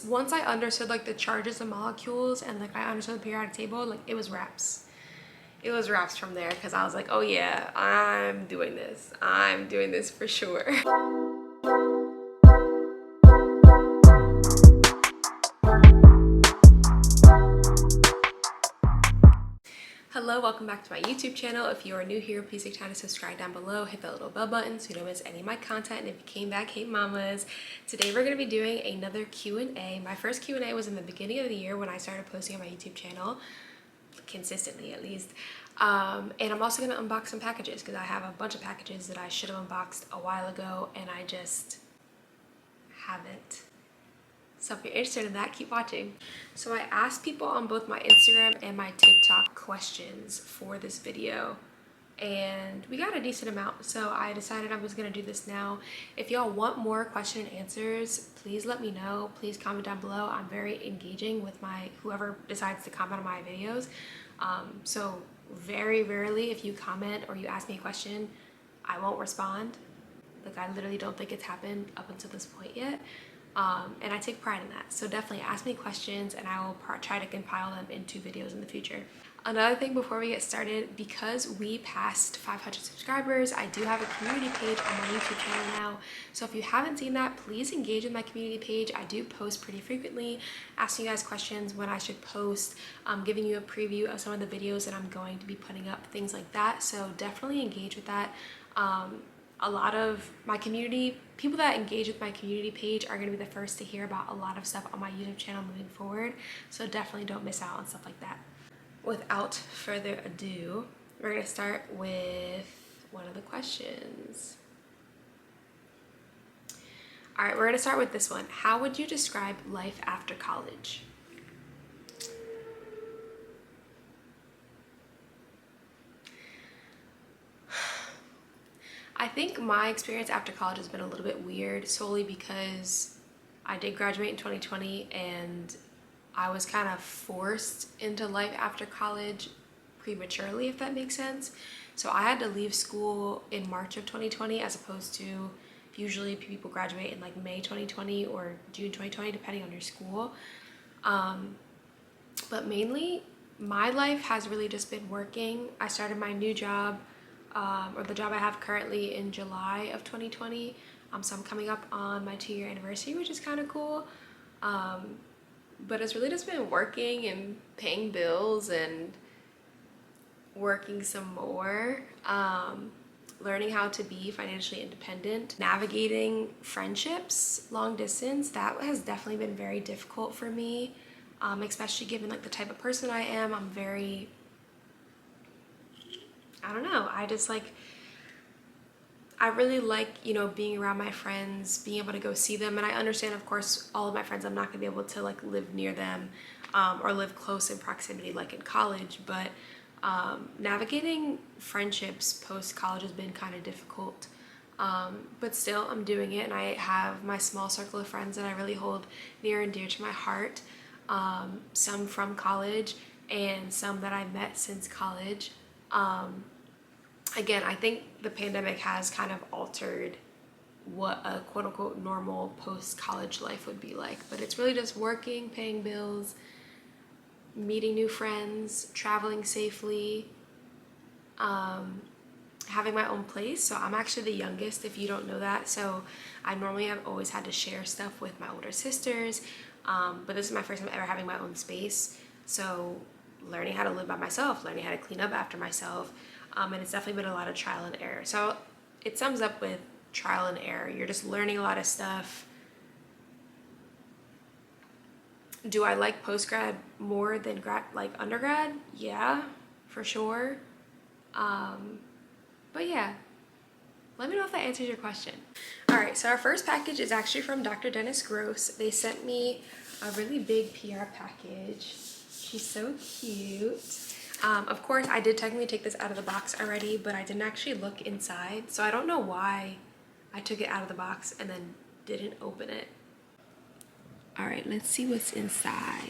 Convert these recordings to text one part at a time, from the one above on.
once I understood like the charges of molecules and like I understood the periodic table, like it was wraps. It was wraps from there, because I was like, oh yeah, I'm doing this for sure. Hello, welcome back to my YouTube channel. If you are new here, please take time to subscribe down below, hit that little bell button so you don't miss any of my content. And if you came back, hey mamas. Today we're going to be doing another Q&A. My first Q&A was in the beginning of the year when I started posting on my YouTube channel, consistently at least. And I'm also going to unbox some packages because I have a bunch of packages that I should have unboxed a while ago and I just haven't. So if you're interested in that, keep watching. So I asked people on both my Instagram and my TikTok questions for this video, and we got a decent amount. So I decided I was gonna do this now. If y'all want more question and answers, please let me know. Please comment down below. I'm very engaging with whoever decides to comment on my videos. So very rarely, if you comment or you ask me a question, I won't respond. Like, I literally don't think it's happened up until this point yet. And I take pride in that. So definitely ask me questions and I will try to compile them into videos in the future. Another thing before we get started, because we passed 500 subscribers, I do have a community page on my YouTube channel now. So if you haven't seen that, please engage with my community page. I do post pretty frequently, asking you guys questions when I should post, giving you a preview of some of the videos that I'm going to be putting up, things like that. So definitely engage with that. A lot of my community, people that engage with my community page are going to be the first to hear about a lot of stuff on my YouTube channel moving forward. So definitely don't miss out on stuff like that. Without further ado, we're going to start with one of the questions. All right, we're going to start with this one. How would you describe life after college? I think my experience after college has been a little bit weird, solely because I did graduate in 2020 and I was kind of forced into life after college prematurely, if that makes sense. So I had to leave school in March of 2020 as opposed to usually people graduate in like May 2020 or June 2020, depending on your school. But mainly my life has really just been working. I started my new job, or the job I have currently, in July of 2020. So I'm coming up on my 2-year anniversary, which is kind of cool. But it's really just been working and paying bills and working some more, learning how to be financially independent, navigating friendships, long distance. That has definitely been very difficult for me, especially given like the type of person I am. I'm very, I don't know, I really like, you know, being around my friends, being able to go see them. And I understand, of course, all of my friends, I'm not gonna be able to like live near them or live close in proximity like in college, but navigating friendships post-college has been kind of difficult. But still, I'm doing it, and I have my small circle of friends that I really hold near and dear to my heart. Some from college and some that I met since college. Again, I think the pandemic has kind of altered what a quote-unquote normal post-college life would be like, but it's really just working, paying bills, meeting new friends, traveling safely, having my own place. So I'm actually the youngest, if you don't know that. So I normally have always had to share stuff with my older sisters, but this is my first time ever having my own space. So learning how to live by myself, learning how to clean up after myself, and it's definitely been a lot of trial and error. So it sums up with trial and error. You're just learning a lot of stuff. Do I like post-grad more than undergrad? Yeah, for sure. But yeah, let me know if that answers your question. All right, so our first package is actually from Dr. Dennis Gross. They sent me a really big PR package. She's so cute. Of course, I did technically take this out of the box already, but I didn't actually look inside. So I don't know why I took it out of the box and then didn't open it. All right, let's see what's inside.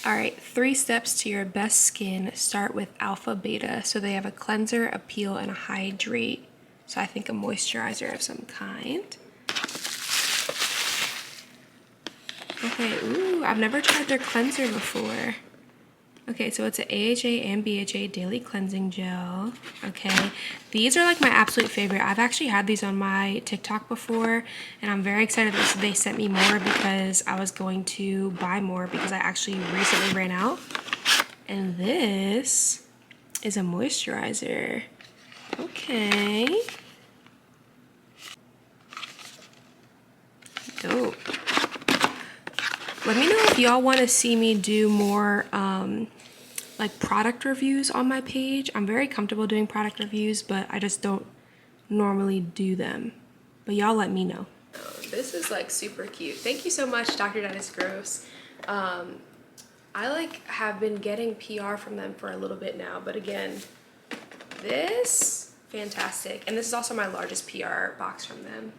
All right, 3 steps to your best skin. Start with Alpha Beta. So they have a cleanser, a peel, and a hydrate. So I think a moisturizer of some kind. Okay, ooh, I've never tried their cleanser before. Okay, so it's an AHA and BHA daily cleansing gel. Okay, these are like my absolute favorite. I've actually had these on my TikTok before, and I'm very excited that they sent me more because I was going to buy more because I actually recently ran out. And this is a moisturizer. Okay. Dope. Let me know if y'all want to see me do more like product reviews on my page. I'm very comfortable doing product reviews, but I just don't normally do them. But y'all let me know. Oh, this is like super cute. Thank you so much, Dr. Dennis Gross. I like have been getting PR from them for a little bit now, but again, this fantastic. And this is also my largest PR box from them.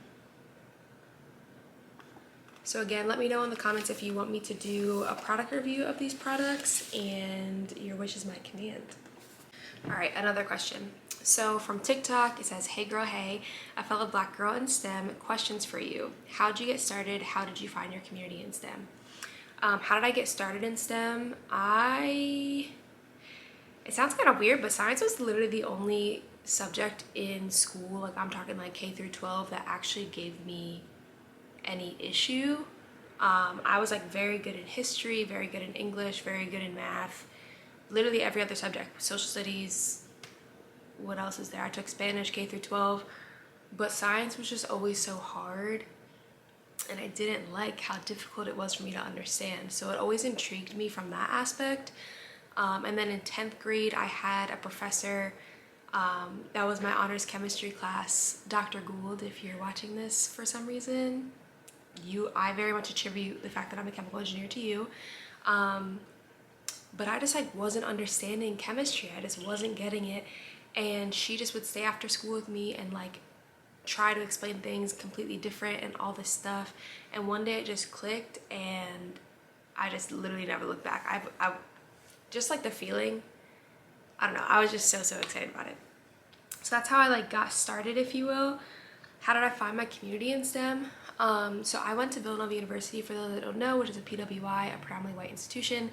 So again, let me know in the comments if you want me to do a product review of these products, and your wish is my command. All right, another question. So from TikTok, it says, "Hey girl, hey, a fellow Black girl in STEM, questions for you. How'd you get started? How did you find your community in STEM?" How did I get started in STEM? It sounds kind of weird, but science was literally the only subject in school, like I'm talking like K through 12, that actually gave me any issue. I was like very good in history, very good in English, very good in math, literally every other subject, social studies, what else is there? I took Spanish K through 12, but science was just always so hard, and I didn't like how difficult it was for me to understand. So it always intrigued me from that aspect. And then in 10th grade, I had a professor that was my honors chemistry class, Dr. Gould. If you're watching this for some reason, I very much attribute the fact that I'm a chemical engineer to you. But I just like wasn't understanding chemistry. I just wasn't getting it. And she just would stay after school with me and like try to explain things completely different and all this stuff. And one day it just clicked, and I just literally never looked back. I just like the feeling, I don't know, I was just so excited about it. So that's how I like got started, if you will. How did I find my community in STEM? So I went to Villanova University, for those that don't know, which is a PWI, a predominantly white institution.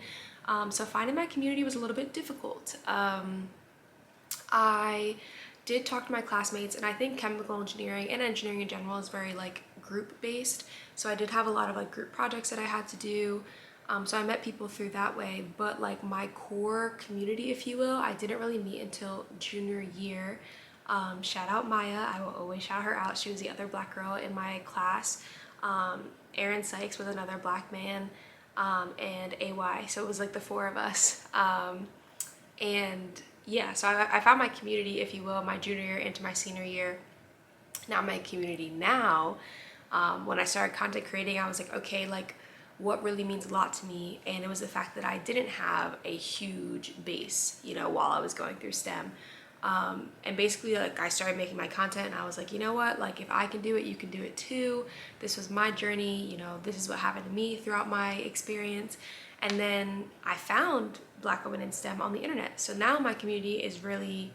So finding my community was a little bit difficult. I did talk to my classmates, and I think chemical engineering and engineering in general is very like group based. So I did have a lot of like group projects that I had to do. So I met people through that way, but like my core community, if you will, I didn't really meet until junior year. Shout out Maya, I will always shout her out. She was the other Black girl in my class. Aaron Sykes was another Black man, and AY, so it was like the four of us. And yeah, so I found my community, if you will, my junior year into my senior year. Now my community now, when I started content creating, I was like, okay, like what really means a lot to me, and it was the fact that I didn't have a huge base, you know, while I was going through STEM. And basically like I started making my content, and I was like, you know what, like if I can do it, you can do it too. This was my journey, you know, this is what happened to me throughout my experience. And then I found Black women in STEM on the internet. So now my community is really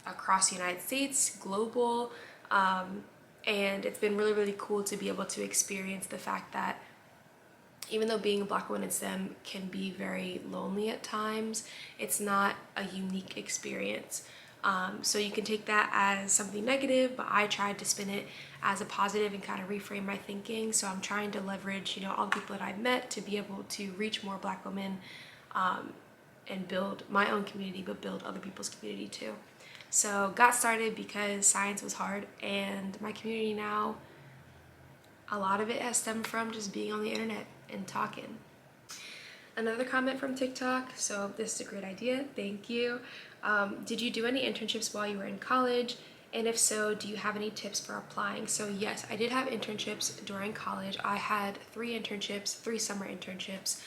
across the United States, global, and it's been really cool to be able to experience the fact that even though being a Black woman in STEM can be very lonely at times, it's not a unique experience. So you can take that as something negative, but I tried to spin it as a positive and kind of reframe my thinking. So I'm trying to leverage, you know, all the people that I've met to be able to reach more Black women, and build my own community, but build other people's community too. So got started because science was hard, and my community now, a lot of it has stemmed from just being on the internet and talking. Another comment from TikTok, so this is a great idea, thank you. Did you do any internships while you were in college? And if so, do you have any tips for applying? So yes, I did have internships during college. I had 3 summer internships.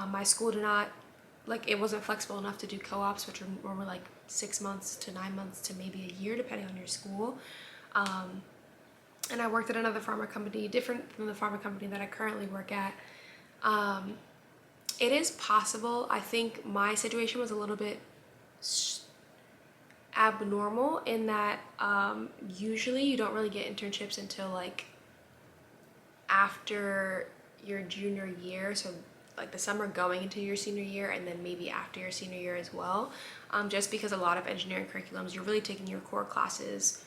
My school did not, like it wasn't flexible enough to do co-ops, which are normally like 6 months to 9 months to maybe a year, depending on your school. And I worked at another pharma company, different from the pharma company that I currently work at. It is possible. I think my situation was a little bit abnormal in that usually you don't really get internships until like after your junior year, so like the summer going into your senior year, and then maybe after your senior year as well, just because a lot of engineering curriculums, you're really taking your core classes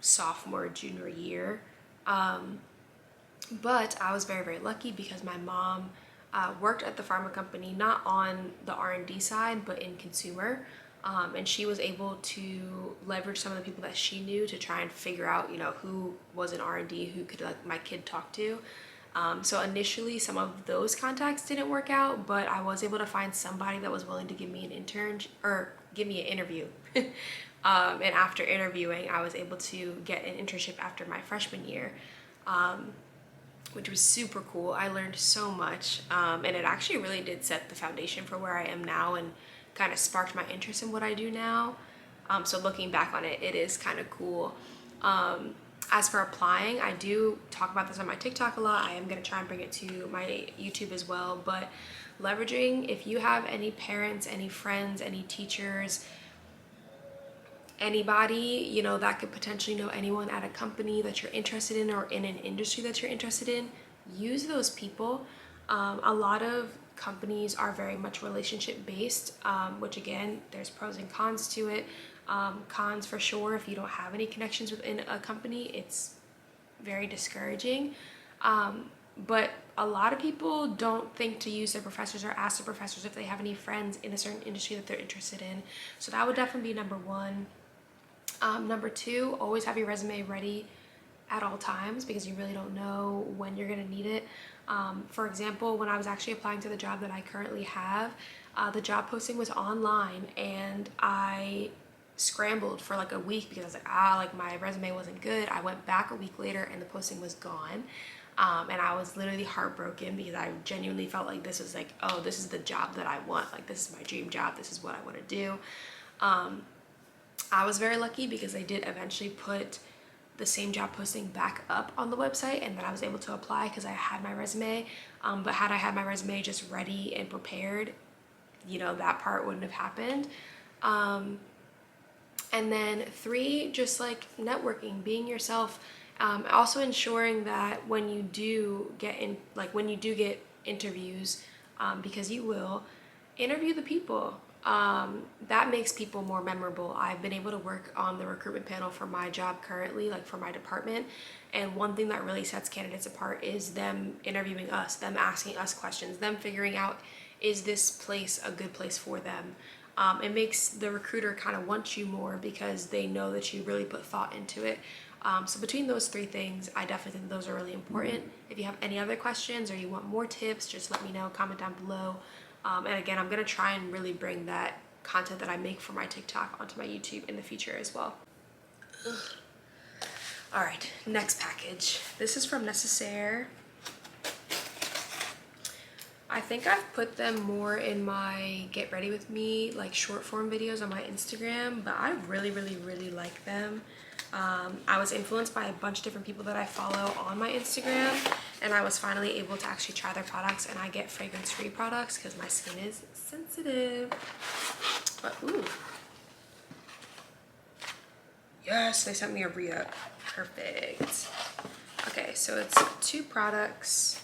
sophomore, junior year. But I was very, very lucky because my mom worked at the pharma company, not on the R&D side, but in consumer. And she was able to leverage some of the people that she knew to try and figure out, you know, who was in R&D, who could like my kid talk to. So initially some of those contacts didn't work out, but I was able to find somebody that was willing to give me an intern or give me an interview. And after interviewing, I was able to get an internship after my freshman year, which was super cool. I learned so much, and it actually really did set the foundation for where I am now and kind of sparked my interest in what I do now. So looking back on it, it is kind of cool. As for applying, I do talk about this on my TikTok a lot. I am going to try and bring it to my YouTube as well, but leveraging, if you have any parents, any friends, any teachers, anybody, you know, that could potentially know anyone at a company that you're interested in or in an industry that you're interested in, use those people. A lot of companies are very much relationship based, which again, there's pros and cons to it. Cons for sure, if you don't have any connections within a company, it's very discouraging. But a lot of people don't think to use their professors or ask their professors if they have any friends in a certain industry that they're interested in. So that would definitely be number one. Number two, always have your resume ready at all times because you really don't know when you're gonna need it. For example, when I was actually applying to the job that I currently have, the job posting was online and I scrambled for like a week because I was like, my resume wasn't good. I went back a week later and the posting was gone. And I was literally heartbroken because I genuinely felt like this was like, oh, this is the job that I want. Like, this is my dream job. This is what I want to do. I was very lucky because they did eventually put the same job posting back up on the website, and then I was able to apply because I had my resume. But had I had my resume just ready and prepared, you know, that part wouldn't have happened. And then three, just like networking, being yourself. Also ensuring that when you do get interviews, because you will, interview the people. That makes people more memorable. I've been able to work on the recruitment panel for my job currently, like for my department. And one thing that really sets candidates apart is them interviewing us, them asking us questions, them figuring out, is this place a good place for them? It makes the recruiter kind of want you more because they know that you really put thought into it. So between those three things, I definitely think those are really important. If you have any other questions or you want more tips, just let me know, comment down below. And again, I'm gonna try and really bring that content that I make for my TikTok onto my YouTube in the future as well. Ugh. All right, next package. This is from Necessaire. I think I've put them more in my get ready with me, like short form videos on my Instagram, but I really, really, really like them. I was influenced by a bunch of different people that I follow on my Instagram, and I was finally able to actually try their products, and I get fragrance-free products because my skin is sensitive. But ooh. Yes, they sent me a re-up. Perfect. Okay, so it's two products.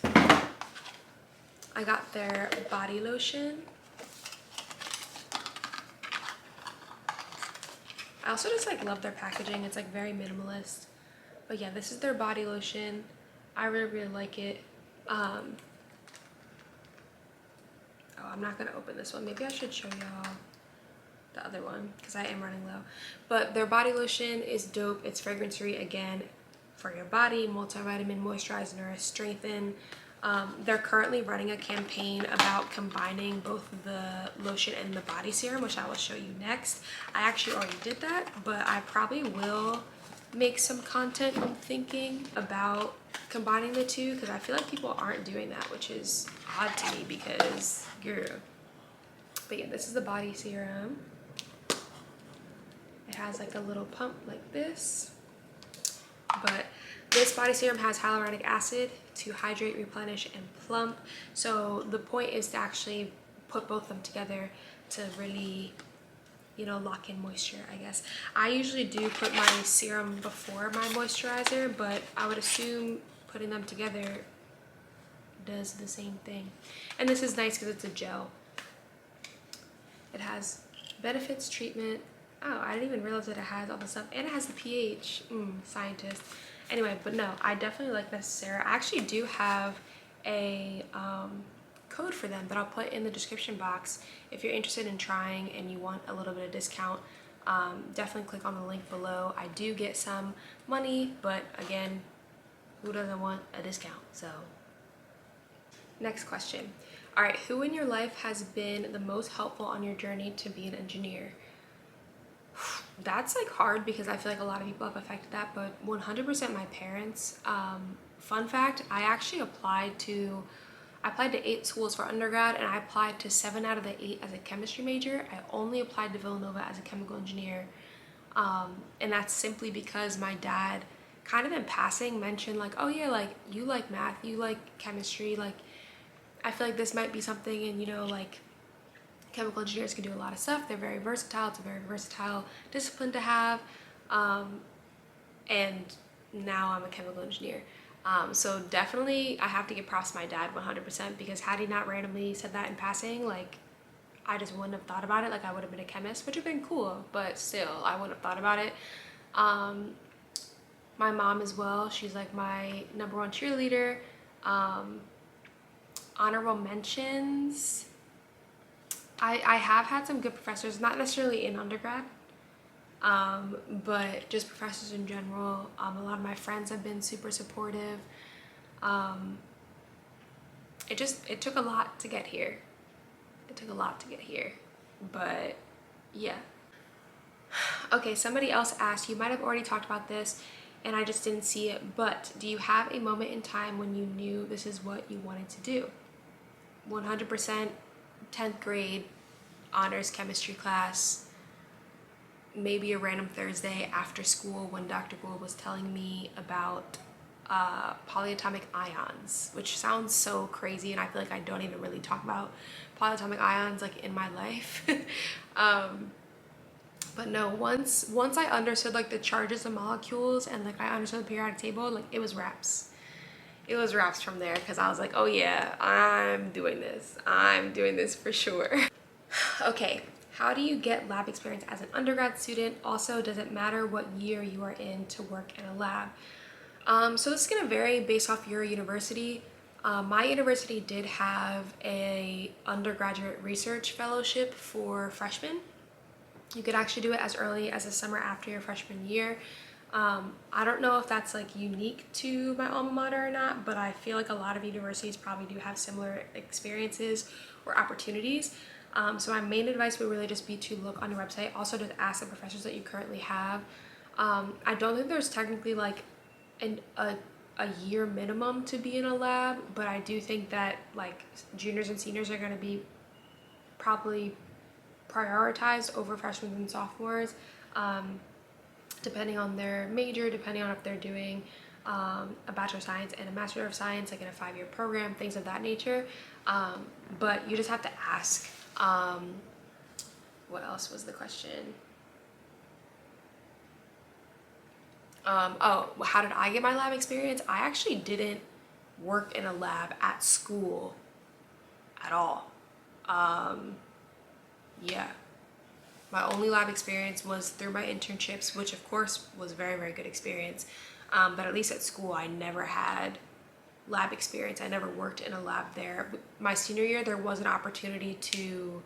I got their body lotion. I also just like love their packaging. It's like very minimalist. But yeah, this is their body lotion. I really, really like it. Oh, I'm not gonna open this one. Maybe I should show y'all the other one because I am running low. But their body lotion is dope. It's fragrance free, again, for your body, multivitamin, moisturize, nourish, strengthen. They're currently running a campaign about combining both the lotion and the body serum, which I will show you next. I actually already did that, but I probably will make some content I'm thinking about combining the two because I feel like people aren't doing that, which is odd to me because, girl. But yeah, this is the body serum. It has like a little pump like this, but this body serum has hyaluronic acid to hydrate, replenish, and plump. So the point is to actually put both of them together to really, you know, lock in moisture, I guess. I usually do put my serum before my moisturizer, but I would assume putting them together, does the same thing. And this is nice because it's a gel. It has benefits, treatment. Oh, I didn't even realize that it has all this stuff. And it has the pH. Scientist. Anyway, but no, I definitely like Necessera. I actually do have a code for them that I'll put in the description box. If you're interested in trying and you want a little bit of discount, definitely click on the link below. I do get some money, but again, who doesn't want a discount? So, next question. All right, who in your life has been the most helpful on your journey to be an engineer? That's like hard because I feel like a lot of people have affected that, but 100% my parents. Fun fact, I actually applied to 8 schools for undergrad, and I applied to 7 out of the 8 as a chemistry major. I only applied to Villanova as a chemical engineer. And that's simply because my dad kind of in passing mentioned like, oh yeah, like you like math, you like chemistry, like I feel like this might be something, and you know, like chemical engineers can do a lot of stuff. They're very versatile. It's a very versatile discipline to have. And now I'm a chemical engineer. So definitely I have to give props to my dad 100%, because had he not randomly said that in passing, like I just wouldn't have thought about it. Like I would have been a chemist, which would have been cool, but still I wouldn't have thought about it. My mom as well, she's like my #1 cheerleader. Honorable mentions, I have had some good professors, not necessarily in undergrad, but just professors in general. A lot of my friends have been super supportive. It took a lot to get here. It took a lot to get here, but yeah. Okay, somebody else asked, you might have already talked about this and I just didn't see it, but do you have a moment in time when you knew this is what you wanted to do? 100% 10th grade honors chemistry class, maybe a random Thursday after school when Dr. Gould was telling me about polyatomic ions, which sounds so crazy, and I feel like I don't even really talk about polyatomic ions like in my life. But no, once I understood like the charges of molecules and like I understood the periodic table, like it was wraps. It was wraps from there, because I was like, oh yeah, I'm doing this. I'm doing this for sure. Okay, how do you get lab experience as an undergrad student? Also, does it matter what year you are in to work in a lab? So this is gonna vary based off your university. My university did have a undergraduate research fellowship for freshmen. You could actually do it as early as the summer after your freshman year. I don't know if that's like unique to my alma mater or not, but I feel like a lot of universities probably do have similar experiences or opportunities. So my main advice would really just be to look on your website. Also, just ask the professors that you currently have. I don't think there's technically like a year minimum to be in a lab, but I do think that like juniors and seniors are going to be probably prioritized over freshmen and sophomores, depending on their major, depending on if they're doing a Bachelor of Science and a Master of Science, like in a 5-year program, things of that nature. But you just have to ask. What else was the question? Oh, how did I get my lab experience? I actually didn't work in a lab at school at all. Yeah, my only lab experience was through my internships, which of course was a very, very good experience. But at least at school, I never had lab experience. I never worked in a lab there. My senior year, there was an opportunity to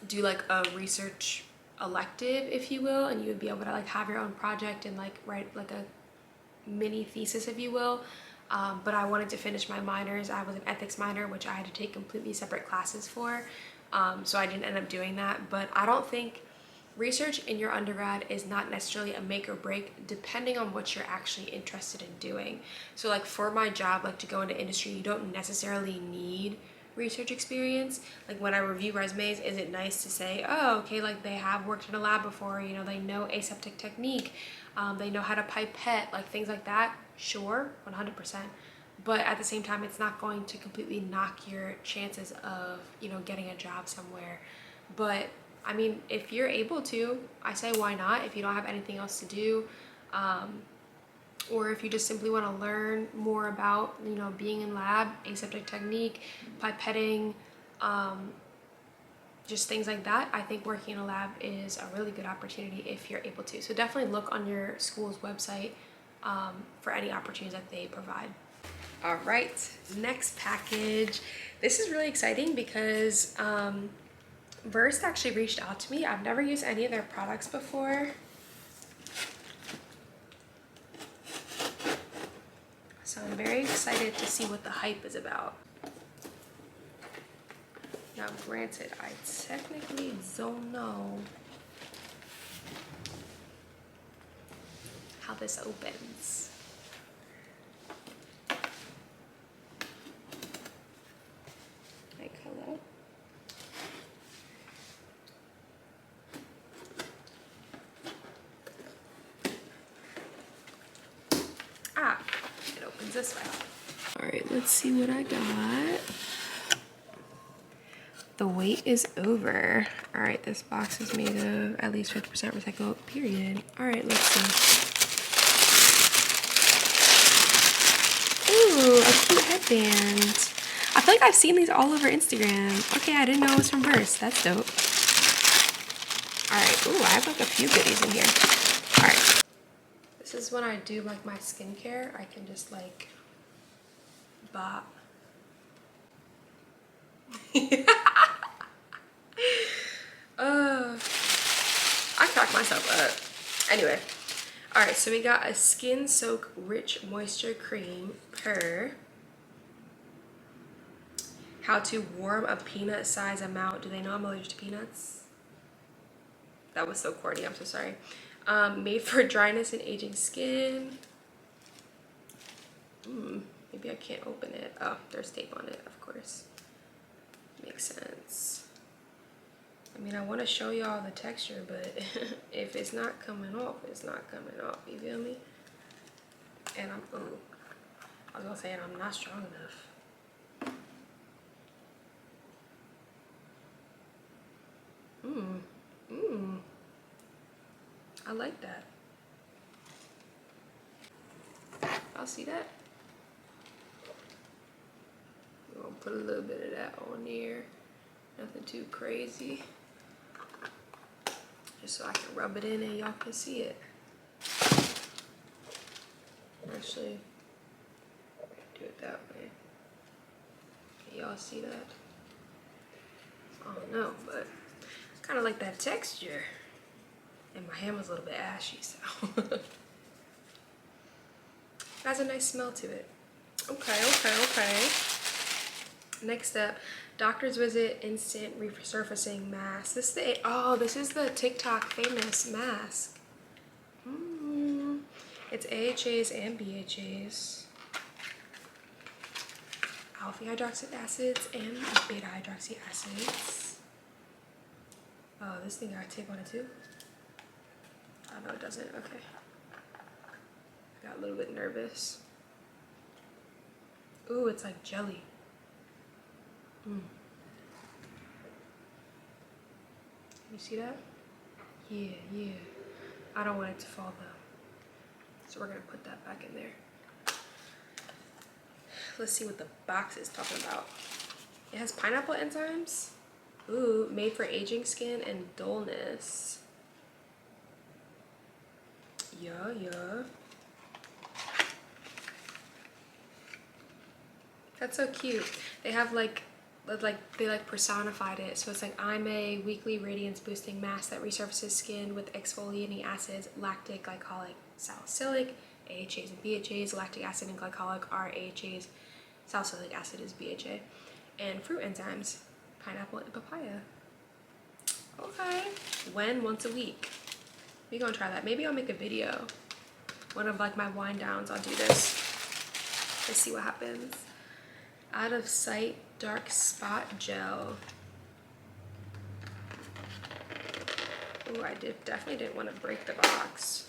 do like a research elective, if you will, and you would be able to like have your own project and like write like a mini thesis, if you will. But I wanted to finish my minors. I was an ethics minor, which I had to take completely separate classes for. So I didn't end up doing that. But I don't think research in your undergrad is not necessarily a make or break, depending on what you're actually interested in doing. So like for my job, like to go into industry, you don't necessarily need research experience. Like when I review resumes, is it nice to say, oh, okay, like they have worked in a lab before, you know, they know aseptic technique, they know how to pipette, like things like that. Sure, 100%. But at the same time, it's not going to completely knock your chances of, you know, getting a job somewhere. But I mean, if you're able to, I say why not? If you don't have anything else to do, or if you just simply want to learn more about, you know, being in lab, aseptic technique, pipetting, just things like that, I think working in a lab is a really good opportunity if you're able to. So definitely look on your school's website for any opportunities that they provide. All right, next package. This is really exciting because Versed actually reached out to me. I've never used any of their products before. So I'm very excited to see what the hype is about. Now, granted, I technically don't know how this opens. Like, hello? Ah, it opens this way. All right, let's see what I got. The wait is over. All right, this box is made of at least 50% recycled, period. All right, let's see. Ooh, a cute headband. I feel like I've seen these all over Instagram. Okay, I didn't know it was from Verse. That's dope. All right, ooh, I have like a few goodies in here. All right. This is when I do like my skincare. I can just like bop. I crack myself up. Anyway, all right, so we got a Skin Soak Rich Moisture Cream per how to warm a peanut size amount. Do they know I'm allergic to peanuts? That was so corny, I'm so sorry. Made for dryness and aging skin. Maybe I can't open it. Oh, there's tape on it, of course. Makes sense. I mean, I want to show y'all the texture, but if it's not coming off, it's not coming off. You feel me? And I was gonna say, and I'm not strong enough. I like that. Y'all see that? We're gonna put a little bit of that on there. Nothing too crazy. Just so I can rub it in and y'all can see it. Actually, do it that way. Can y'all see that? I don't know, but kind of like that texture. And my hand was a little bit ashy, so. It has a nice smell to it. Okay. Next up, Doctor's Visit Instant Resurfacing Mask. This is the TikTok famous mask. It's AHAs and BHAs. Alpha hydroxy acids and beta hydroxy acids. Oh, this thing got tape on it too? Oh, no, it doesn't. Okay. Got a little bit nervous. Ooh, it's like jelly. You see that? Yeah. I don't want it to fall though. So we're gonna put that back in there. Let's see what the box is talking about. It has pineapple enzymes. Ooh, made for aging skin and dullness. Yeah. That's so cute. They have they personified it. So it's like, I'm a weekly radiance boosting mask that resurfaces skin with exfoliating acids, lactic, glycolic, salicylic, AHAs and BHAs. Lactic acid and glycolic are AHAs. Salicylic acid is BHA. And fruit enzymes, pineapple and papaya. Okay. Once a week. We're gonna try that. Maybe I'll make a video. One of like my wind downs, I'll do this. Let's see what happens. Out of Sight Dark Spot Gel. Ooh, I definitely didn't want to break the box.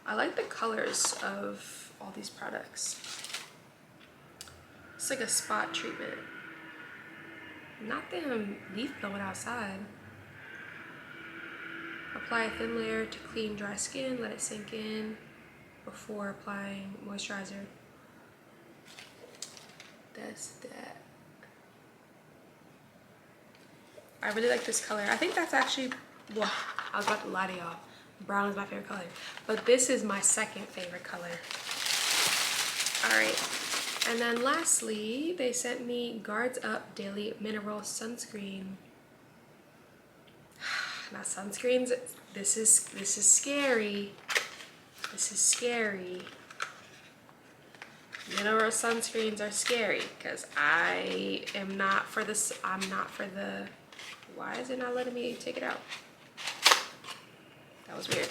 I like the colors of all these products. It's like a spot treatment. Not them leaf blowing outside. Apply a thin layer to clean dry skin. Let it sink in before applying moisturizer. That's that. I really like this color. I think that's actually, well, I was about to lie to y'all. Brown is my favorite color, but this is my second favorite color. All right, and then lastly, they sent me Guards Up Daily Mineral Sunscreen. Now sunscreens, this is scary. This is scary. Mineral sunscreens are scary because I am not for this. I'm not for the. Why is it not letting me take it out? That was weird.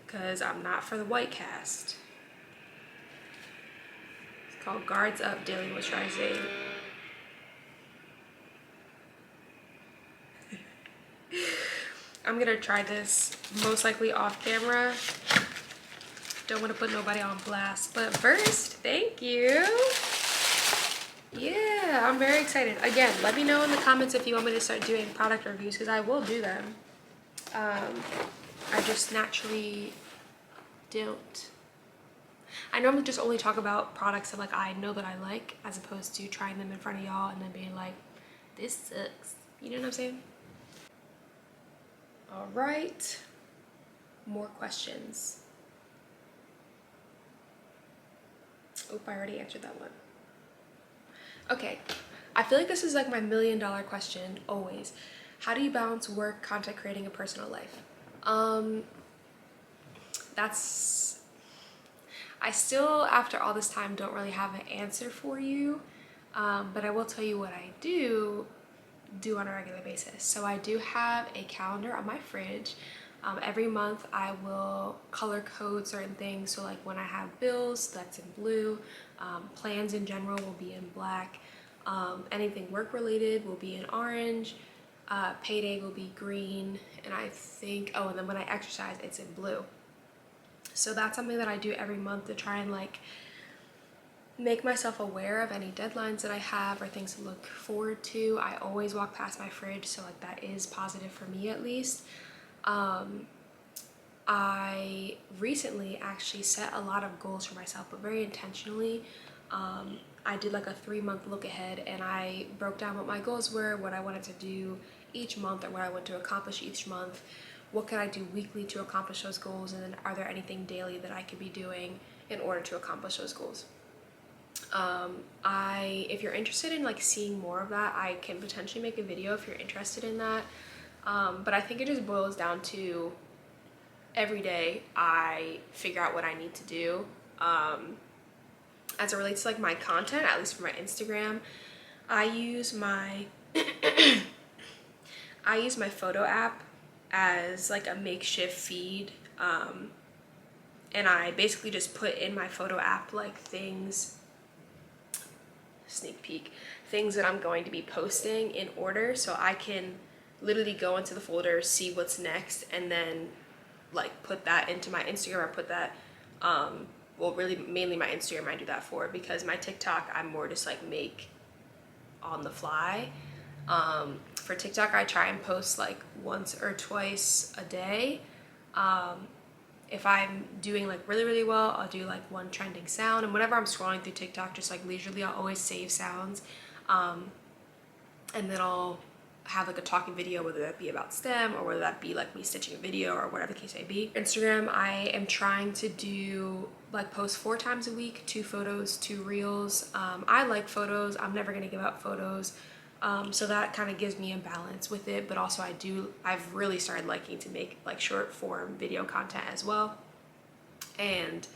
Because I'm not for the white cast. It's called Guards Up Daily Moisturizing. I'm gonna try this most likely off camera. Don't want to put nobody on blast, but first, thank you. Yeah, I'm very excited. Again, let me know in the comments if you want me to start doing product reviews, because I will do them. I just naturally don't. I normally just only talk about products that like I know that I like, as opposed to trying them in front of y'all and then being like, this sucks. You know what I'm saying? All right, more questions. Oh, I already answered that one. Okay, I feel like this is like my $1 million question always. How do you balance work, content creating, and personal life? I still, after all this time, don't really have an answer for you, but I will tell you what I do on a regular basis. So I do have a calendar on my fridge. Every month I will color code certain things. So like when I have bills, that's in blue. Plans in general will be in black. Anything work related will be in orange. Payday will be green. And I think, oh, and then when I exercise, it's in blue. So that's something that I do every month to try and like make myself aware of any deadlines that I have or things to look forward to. I always walk past my fridge, so like that is positive for me at least. I recently actually set a lot of goals for myself, but very intentionally. I did like a 3-month look ahead, and I broke down what my goals were, what I wanted to do each month, or what I want to accomplish each month. What could I do weekly to accomplish those goals, and then are there anything daily that I could be doing in order to accomplish those goals? If you're interested in like seeing more of that, I can potentially make a video if you're interested in that. But I think it just boils down to every day I figure out what I need to do. As it relates to like my content, at least for my Instagram, I use my photo app as like a makeshift feed. And I basically just put in my photo app like things, sneak peek, things that I'm going to be posting in order, so I can literally go into the folder, see what's next, and then like put that into my Instagram, or put that, well, really mainly my Instagram I do that for, because my TikTok I'm more just like make on the fly. For TikTok I try and post like once or twice a day. If I'm doing like really well, I'll do like one trending sound, and whenever I'm scrolling through TikTok just like leisurely, I'll always save sounds, and then I'll have like a talking video, whether that be about STEM or whether that be like me stitching a video or whatever the case may be. Instagram, I am trying to do like post 4 times a week, 2 photos, 2 reels. I like photos, I'm never gonna give up photos. So that kind of gives me a balance with it, but also I've really started liking to make like short form video content as well. And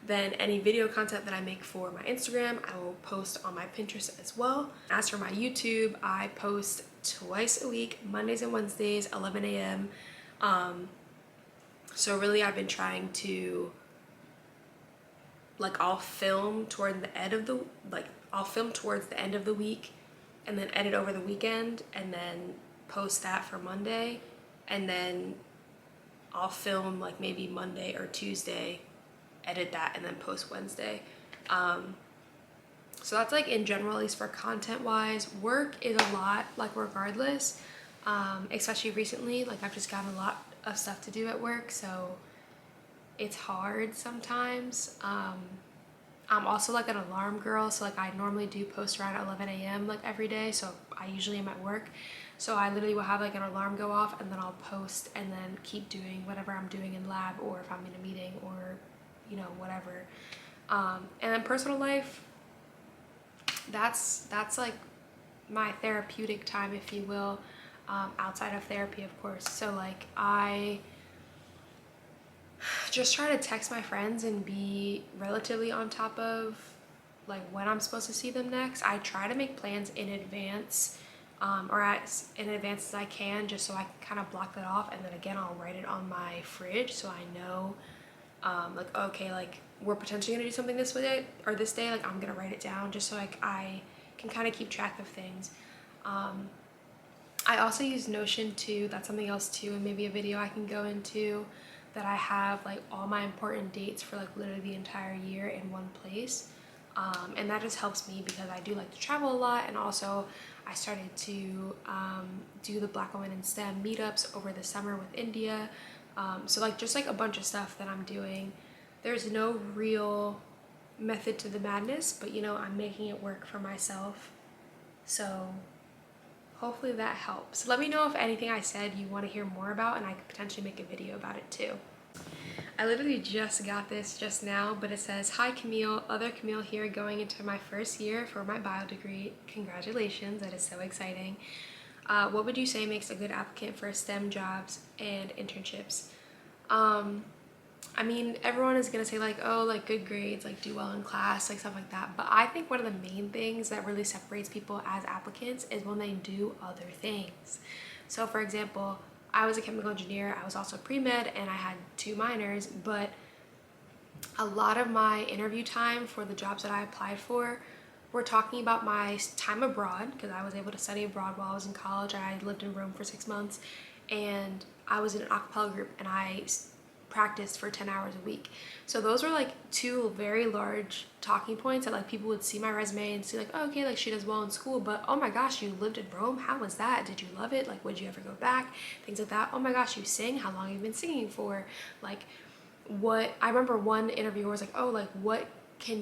then any video content that I make for my Instagram, I will post on my Pinterest as well. As for my YouTube, I post twice a week, Mondays and Wednesdays, 11 a.m. So really I've been trying to, like, I'll film towards the end of the week, and then edit over the weekend, and then post that for Monday, and then I'll film like maybe Monday or Tuesday, edit that, and then post Wednesday. So that's like in general, at least for content wise. Work is a lot, like regardless, especially recently, like I've just gotten a lot of stuff to do at work, so it's hard sometimes. I'm also like an alarm girl, so like I normally do post around 11 a.m. like every day, so I usually am at work. So I literally will have like an alarm go off and then I'll post and then keep doing whatever I'm doing in lab, or if I'm in a meeting, or you know, whatever. And then personal life, that's like my therapeutic time, if you will, outside of therapy, of course. So like I just try to text my friends and be relatively on top of like when I'm supposed to see them next. I try to make plans in advance, or as in advance as I can, just so I can kind of block that off, and then again I'll write it on my fridge so I know like, okay, like we're potentially gonna do something this day or this day, like I'm gonna write it down just so like I can kind of keep track of things. I also use Notion too. That's something else too, and maybe a video I can go into, that I have like all my important dates for like literally the entire year in one place. And that just helps me because I do like to travel a lot, and also I started to do the Black Women in STEM meetups over the summer with India. So like just like a bunch of stuff that I'm doing. There's no real method to the madness, but you know, I'm making it work for myself. So hopefully that helps. Let me know if anything I said you want to hear more about, and I could potentially make a video about it too. I literally just got this just now, but it says, "Hi Camille, other Camille here, going into my first year for my bio degree. Congratulations, that is so exciting. What would you say makes a good applicant for STEM jobs and internships?" I mean, everyone is gonna say like, oh, like good grades, like do well in class, like stuff like that. But I think one of the main things that really separates people as applicants is when they do other things. So for example, I was a chemical engineer, I was also pre-med, and I had 2 minors, but a lot of my interview time for the jobs that I applied for were talking about my time abroad, because I was able to study abroad while I was in college. I lived in Rome for 6 months, and I was in an a cappella group, and I practiced for 10 hours a week. So those were like 2 very large talking points that like people would see my resume and see like, oh, okay, like she does well in school, but oh my gosh, you lived in Rome, how was that? Did you love it? Like, would you ever go back? Things like that. Oh my gosh, you sing, how long have you been singing for? Like, what I remember one interviewer was like, oh, like what have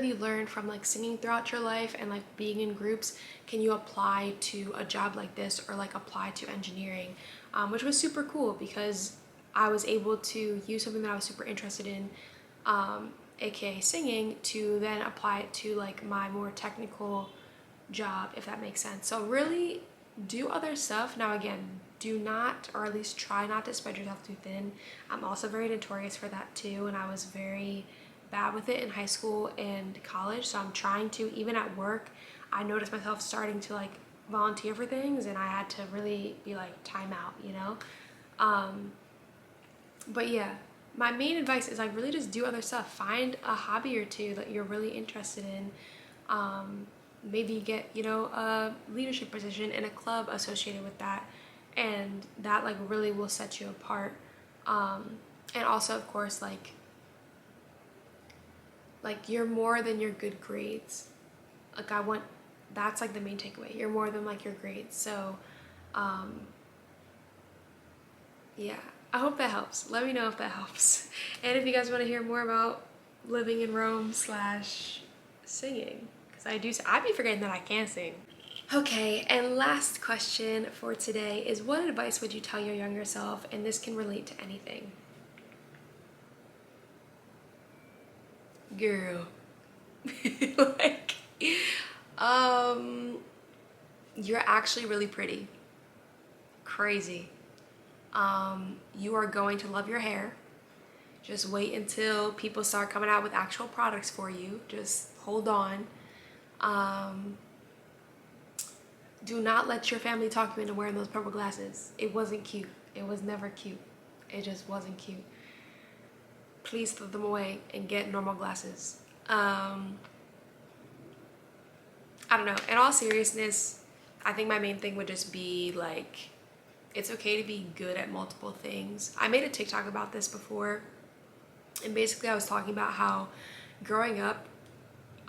you learned from like singing throughout your life and like being in groups? Can you apply to a job like this, or like apply to engineering? Which was super cool because I was able to use something that I was super interested in, aka singing, to then apply it to like my more technical job, if that makes sense. So really do other stuff. Now again, do not, or at least try not to spread yourself too thin. I'm also very notorious for that too, and I was very bad with it in high school and college. So I'm trying to, even at work, I noticed myself starting to like volunteer for things, and I had to really be like, time out, you know? But yeah, my main advice is like really just do other stuff. Find a hobby or 2 that you're really interested in. Maybe get, you know, a leadership position in a club associated with that, and that like really will set you apart. And also, of course, like you're more than your good grades. Like that's like the main takeaway. You're more than like your grades. So yeah, I hope that helps. Let me know if that helps. And if you guys want to hear more about living in Rome / singing, because I'd be forgetting that I can sing. Okay, and last question for today is, what advice would you tell your younger self? And this can relate to anything. Girl. Like, you're actually really pretty. Crazy. You are going to love your hair. Just wait until people start coming out with actual products for you. Just hold on. Do not let your family talk you into wearing those purple glasses. It wasn't cute. It was never cute. It just wasn't cute. Please throw them away and get normal glasses. I don't know. In all seriousness, I think my main thing would just be like, it's okay to be good at multiple things. I made a TikTok about this before, and basically I was talking about how growing up,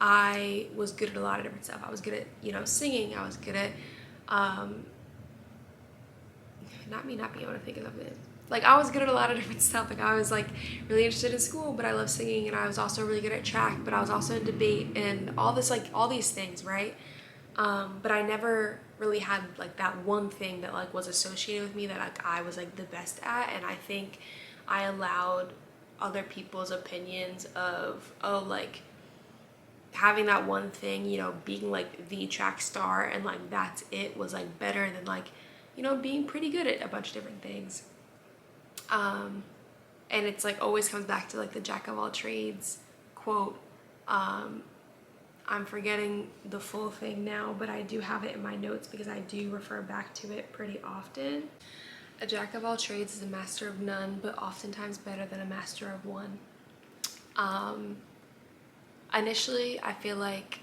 I was good at a lot of different stuff. I was good at, you know, singing. I was good at not being able to think of it. Like, I was good at a lot of different stuff. Like, I was like really interested in school, but I love singing, and I was also really good at track, but I was also in debate and all this, like all these things, right? But I never really had like that one thing that like was associated with me that like I was like the best at. And I think I allowed other people's opinions of, oh, like having that one thing, you know, being like the track star and like that's it, was like better than like, you know, being pretty good at a bunch of different things. And it's like always comes back to like the jack of all trades quote. I'm forgetting the full thing now, but I do have it in my notes because I do refer back to it pretty often. A jack of all trades is a master of none, but oftentimes better than a master of one. Initially, I feel like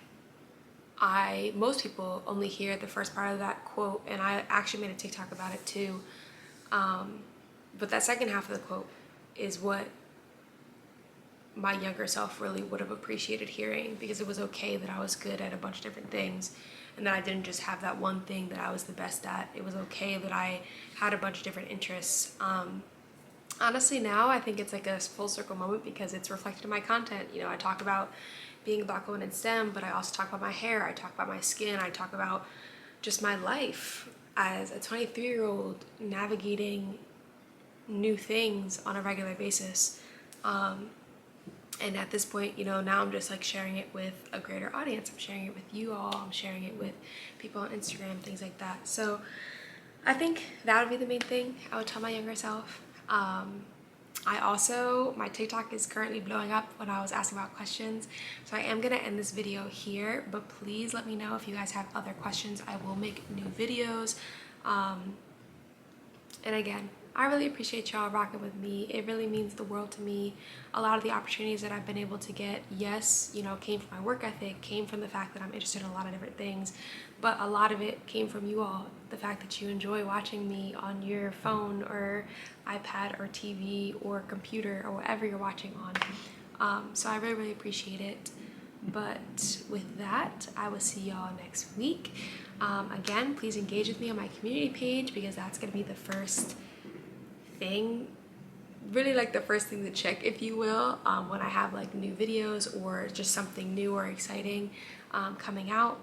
most people only hear the first part of that quote, and I actually made a TikTok about it too. But that second half of the quote is what my younger self really would have appreciated hearing, because it was okay that I was good at a bunch of different things and that I didn't just have that one thing that I was the best at. It was okay that I had a bunch of different interests. Honestly, now I think it's like a full circle moment because it's reflected in my content. You know, I talk about being a Black woman in STEM, but I also talk about my hair, I talk about my skin, I talk about just my life as a 23-year-old navigating new things on a regular basis. And at this point, you know, now I'm just like sharing it with a greater audience. I'm sharing it with you all. I'm sharing it with people on Instagram, things like that. So I think that would be the main thing I would tell my younger self. My TikTok is currently blowing up when I was asking about questions. So I am gonna end this video here, but please let me know if you guys have other questions. I will make new videos. And again, I really appreciate y'all rocking with me. It really means the world to me. A lot of the opportunities that I've been able to get, yes, you know, came from my work ethic, came from the fact that I'm interested in a lot of different things, but a lot of it came from you all. The fact that you enjoy watching me on your phone or iPad or TV or computer or whatever you're watching on. So I really, really appreciate it. But with that, I will see y'all next week. Again, please engage with me on my community page because that's going to be the first thing, really like the first thing to check, if you will, when I have like new videos or just something new or exciting coming out.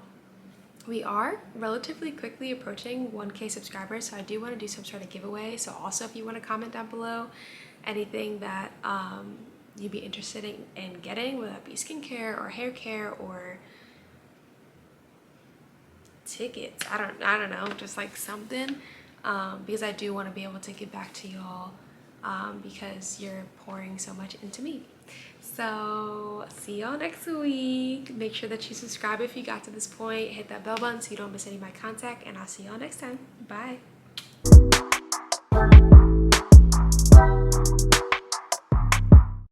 We are relatively quickly approaching 1K subscribers, so I do want to do some sort of giveaway. So also, if you want to comment down below anything that you'd be interested in getting, whether that be skincare or hair care or tickets, I don't know, just like something, because I do want to be able to give back to y'all, because you're pouring so much into me. So see y'all next week. Make sure that you subscribe if you got to this point, hit that bell button so you don't miss any of my content, and I'll see y'all next time. Bye.